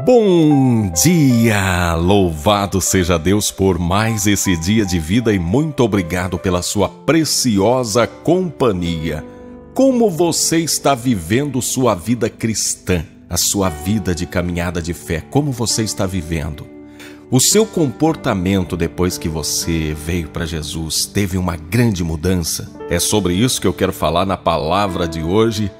Bom dia! Louvado seja Deus por mais esse dia de vida e muito obrigado pela sua preciosa companhia. Como você está vivendo sua vida cristã, a sua vida de caminhada de fé? Como você está vivendo? O seu comportamento depois que você veio para Jesus teve uma grande mudança? É sobre isso que eu quero falar na palavra de hoje.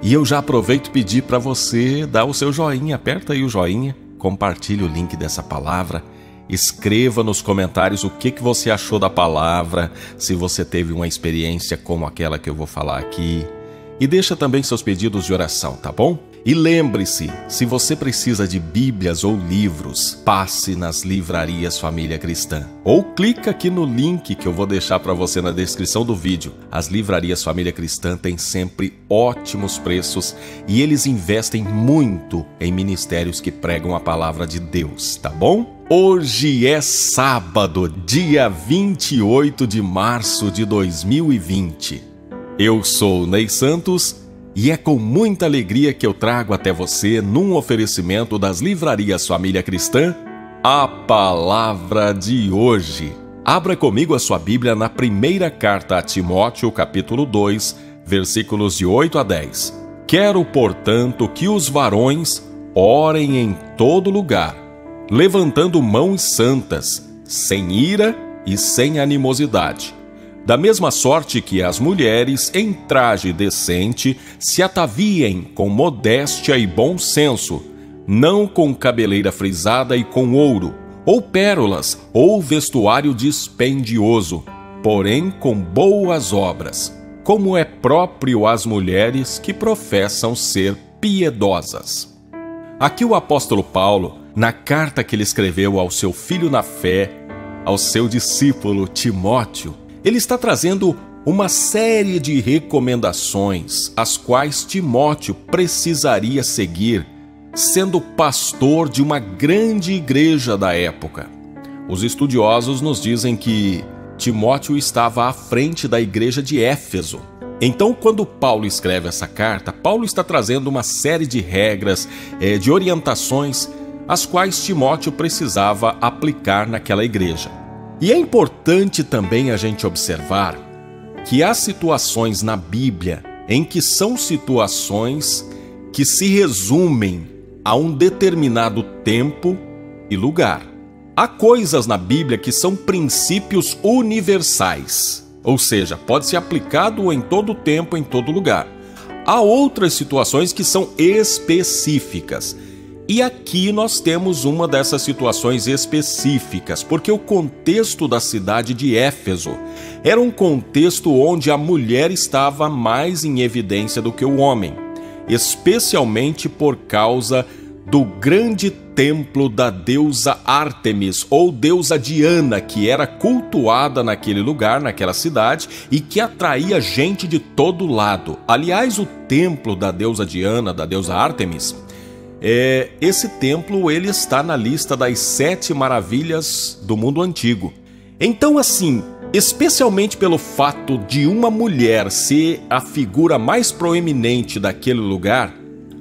E eu já aproveito e pedir para você dar o seu joinha, aperta aí o joinha, compartilhe o link dessa palavra, escreva nos comentários o que você achou da palavra, se você teve uma experiência como aquela que eu vou falar aqui, e deixa também seus pedidos de oração, tá bom? E lembre-se, se você precisa de bíblias ou livros, passe nas livrarias Família Cristã. Ou clica aqui no link que eu vou deixar para você na descrição do vídeo. As livrarias Família Cristã têm sempre ótimos preços e eles investem muito em ministérios que pregam a palavra de Deus, tá bom? Hoje é sábado, dia 28 de março de 2020. Eu sou o Ney Santos e é com muita alegria que eu trago até você, num oferecimento das livrarias Família Cristã, a palavra de hoje. Abra comigo a sua Bíblia na primeira carta a Timóteo, capítulo 2, versículos de 8 a 10. Quero, portanto, que os varões orem em todo lugar, levantando mãos santas, sem ira e sem animosidade. Da mesma sorte que as mulheres, em traje decente, se ataviem com modéstia e bom senso, não com cabeleira frisada e com ouro, ou pérolas, ou vestuário dispendioso, porém com boas obras, como é próprio às mulheres que professam ser piedosas. Aqui o apóstolo Paulo, na carta que ele escreveu ao seu filho na fé, ao seu discípulo Timóteo, ele está trazendo uma série de recomendações, as quais Timóteo precisaria seguir, sendo pastor de uma grande igreja da época. Os estudiosos nos dizem que Timóteo estava à frente da igreja de Éfeso. Então, quando Paulo escreve essa carta, Paulo está trazendo uma série de regras, de orientações, as quais Timóteo precisava aplicar naquela igreja. E é importante também a gente observar que há situações na Bíblia em que são situações que se resumem a um determinado tempo e lugar. Há coisas na Bíblia que são princípios universais, ou seja, pode ser aplicado em todo tempo, em todo lugar. Há outras situações que são específicas. E aqui nós temos uma dessas situações específicas, porque o contexto da cidade de Éfeso era um contexto onde a mulher estava mais em evidência do que o homem, especialmente por causa do grande templo da deusa Ártemis, ou deusa Diana, que era cultuada naquele lugar, naquela cidade, e que atraía gente de todo lado. Aliás, o templo da deusa Diana, da deusa Ártemis, esse templo ele está na lista das 7 maravilhas do mundo antigo. Então, assim, especialmente pelo fato de uma mulher ser a figura mais proeminente daquele lugar,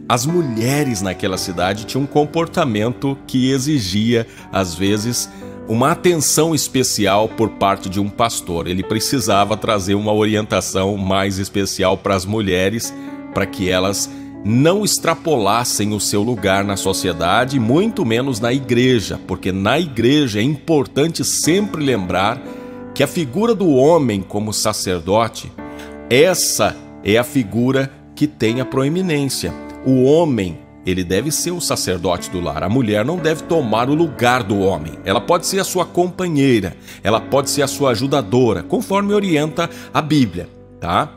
as mulheres naquela cidade tinham um comportamento que exigia, às vezes, uma atenção especial por parte de um pastor. Ele precisava trazer uma orientação mais especial para as mulheres, para que elas não extrapolassem o seu lugar na sociedade, muito menos na igreja, porque na igreja é importante sempre lembrar que a figura do homem como sacerdote, essa é a figura que tem a proeminência. O homem, ele deve ser o sacerdote do lar. A mulher não deve tomar o lugar do homem. Ela pode ser a sua companheira, ela pode ser a sua ajudadora, conforme orienta a Bíblia, tá?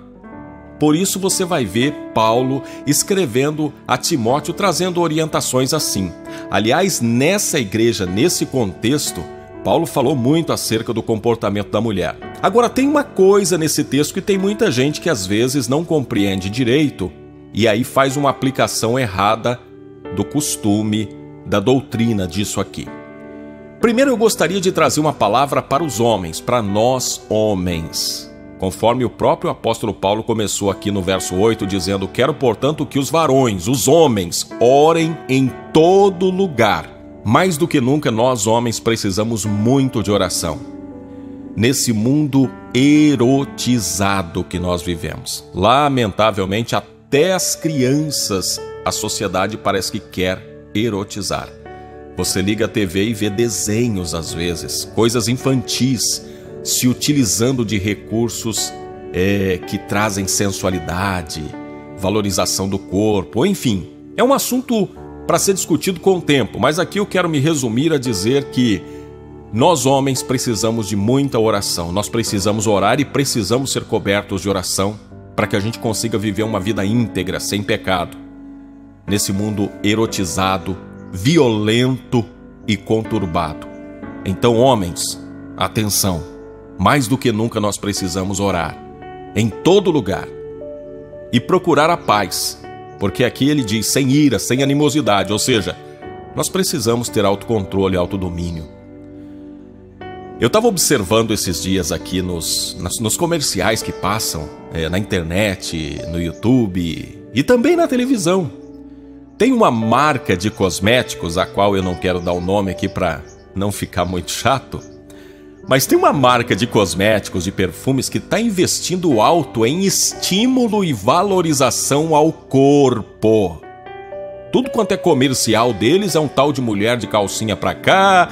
Por isso você vai ver Paulo escrevendo a Timóteo, trazendo orientações assim. Aliás, nessa igreja, nesse contexto, Paulo falou muito acerca do comportamento da mulher. Agora, tem uma coisa nesse texto que tem muita gente que às vezes não compreende direito e aí faz uma aplicação errada do costume, da doutrina disso aqui. Primeiro, eu gostaria de trazer uma palavra para os homens, para nós homens. Conforme o próprio apóstolo Paulo começou aqui no verso 8, dizendo: quero, portanto, que os varões, os homens, orem em todo lugar. Mais do que nunca, nós homens precisamos muito de oração. Nesse mundo erotizado que nós vivemos. Lamentavelmente, até as crianças, a sociedade parece que quer erotizar. Você liga a TV e vê desenhos às vezes, coisas infantis, se utilizando de recursos que trazem sensualidade, valorização do corpo, enfim. É um assunto para ser discutido com o tempo, mas aqui eu quero me resumir a dizer que nós homens precisamos de muita oração. Nós precisamos orar e precisamos ser cobertos de oração para que a gente consiga viver uma vida íntegra, sem pecado. Nesse mundo erotizado, violento e conturbado. Então, homens, atenção. Mais do que nunca nós precisamos orar. Em todo lugar. E procurar a paz. Porque aqui ele diz sem ira, sem animosidade. Ou seja, nós precisamos ter autocontrole e autodomínio. Eu estava observando esses dias aqui nos comerciais que passam na internet, no YouTube e também na televisão. Tem uma marca de cosméticos, a qual eu não quero dar o nome aqui para não ficar muito chato, mas tem uma marca de cosméticos, de perfumes, que está investindo alto em estímulo e valorização ao corpo. Tudo quanto é comercial deles é um tal de mulher de calcinha pra cá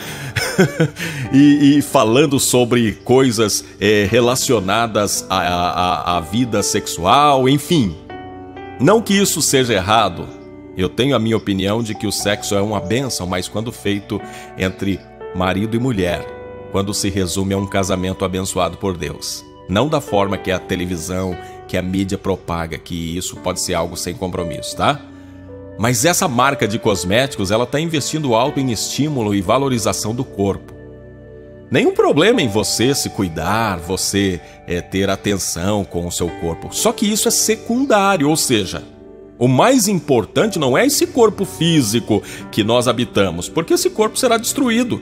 e falando sobre coisas relacionadas à vida sexual, enfim. Não que isso seja errado. Eu tenho a minha opinião de que o sexo é uma bênção, mas quando feito entre marido e mulher, quando se resume a um casamento abençoado por Deus. Não da forma que a televisão, que a mídia propaga, que isso pode ser algo sem compromisso, tá? Mas essa marca de cosméticos, ela está investindo alto em estímulo e valorização do corpo. Nenhum problema em você se cuidar, você ter atenção com o seu corpo. Só que isso é secundário, ou seja, o mais importante não é esse corpo físico que nós habitamos, porque esse corpo será destruído.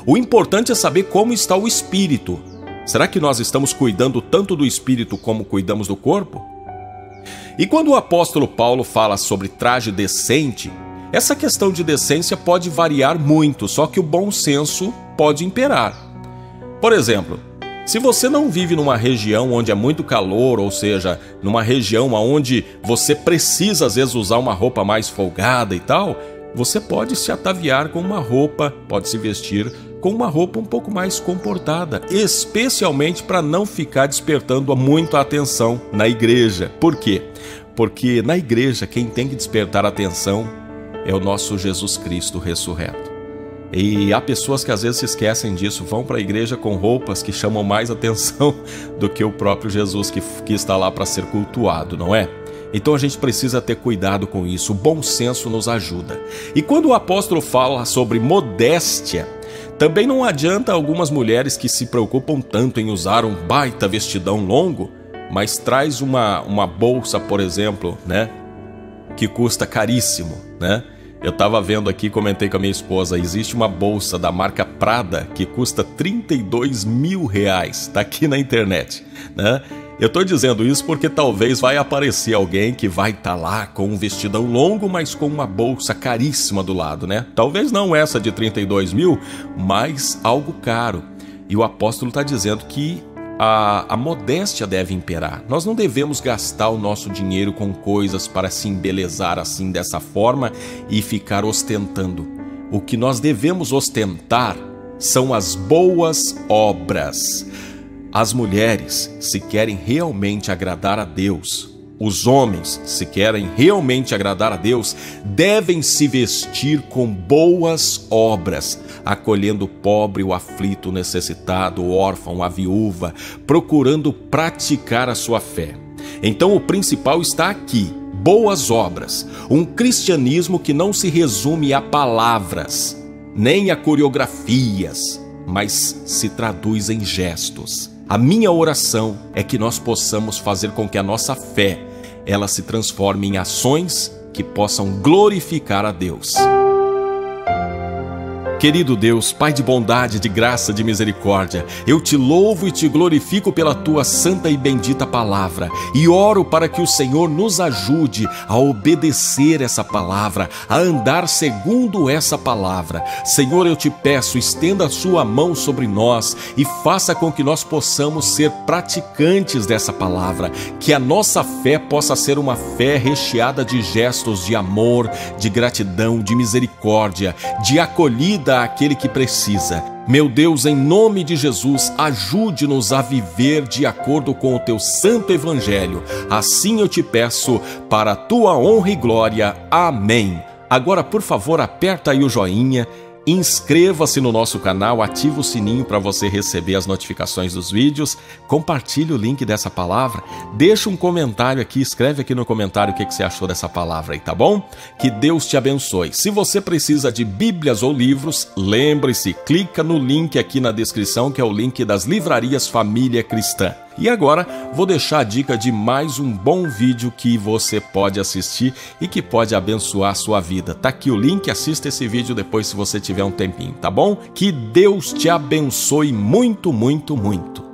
O importante é saber como está o espírito. Será que nós estamos cuidando tanto do espírito como cuidamos do corpo? E quando o apóstolo Paulo fala sobre traje decente, essa questão de decência pode variar muito, só que o bom senso pode imperar. Por exemplo, se você não vive numa região onde é muito calor, ou seja, numa região onde você precisa às vezes usar uma roupa mais folgada e tal, você pode se ataviar com uma roupa, pode se vestir com uma roupa um pouco mais comportada, especialmente para não ficar despertando muito a atenção na igreja. Por quê? Porque na igreja quem tem que despertar a atenção é o nosso Jesus Cristo ressurreto. E há pessoas que às vezes se esquecem disso, vão para a igreja com roupas que chamam mais atenção do que o próprio Jesus que está lá para ser cultuado, não é? Então a gente precisa ter cuidado com isso, o bom senso nos ajuda. E quando o apóstolo fala sobre modéstia, também não adianta algumas mulheres que se preocupam tanto em usar um baita vestidão longo, mas traz uma bolsa, por exemplo, né, que custa caríssimo, né? Eu estava vendo aqui, comentei com a minha esposa, existe uma bolsa da marca Prada que custa R$32 mil, tá aqui na internet, né? Eu estou dizendo isso porque talvez vai aparecer alguém que vai estar lá com um vestidão longo, mas com uma bolsa caríssima do lado, né? Talvez não essa de 32 mil, mas algo caro. E o apóstolo está dizendo que a modéstia deve imperar. Nós não devemos gastar o nosso dinheiro com coisas para se embelezar assim dessa forma e ficar ostentando. O que nós devemos ostentar são as boas obras. As mulheres, se querem realmente agradar a Deus, os homens, se querem realmente agradar a Deus, devem se vestir com boas obras, acolhendo o pobre, o aflito, o necessitado, o órfão, a viúva, procurando praticar a sua fé. Então o principal está aqui, boas obras, um cristianismo que não se resume a palavras, nem a coreografias, mas se traduz em gestos. A minha oração é que nós possamos fazer com que a nossa fé ela se transforme em ações que possam glorificar a Deus. Querido Deus, Pai de bondade, de graça, de misericórdia, eu te louvo e te glorifico pela tua santa e bendita palavra e oro para que o Senhor nos ajude a obedecer essa palavra, a andar segundo essa palavra. Senhor, eu te peço, estenda a sua mão sobre nós e faça com que nós possamos ser praticantes dessa palavra, que a nossa fé possa ser uma fé recheada de gestos de amor, de gratidão, de misericórdia, de acolhida àquele que precisa. Meu Deus, em nome de Jesus, ajude-nos a viver de acordo com o teu santo evangelho. Assim eu te peço, para a tua honra e glória. Amém. Agora, por favor, aperta aí o joinha, inscreva-se no nosso canal, ativa o sininho para você receber as notificações dos vídeos, compartilhe o link dessa palavra, deixa um comentário aqui, escreve aqui no comentário o que você achou dessa palavra aí, tá bom? Que Deus te abençoe. Se você precisa de Bíblias ou livros, lembre-se, clica no link aqui na descrição, que é o link das livrarias Família Cristã. E agora vou deixar a dica de mais um bom vídeo que você pode assistir e que pode abençoar a sua vida. Tá aqui o link, assista esse vídeo depois se você tiver um tempinho, tá bom? Que Deus te abençoe muito, muito, muito.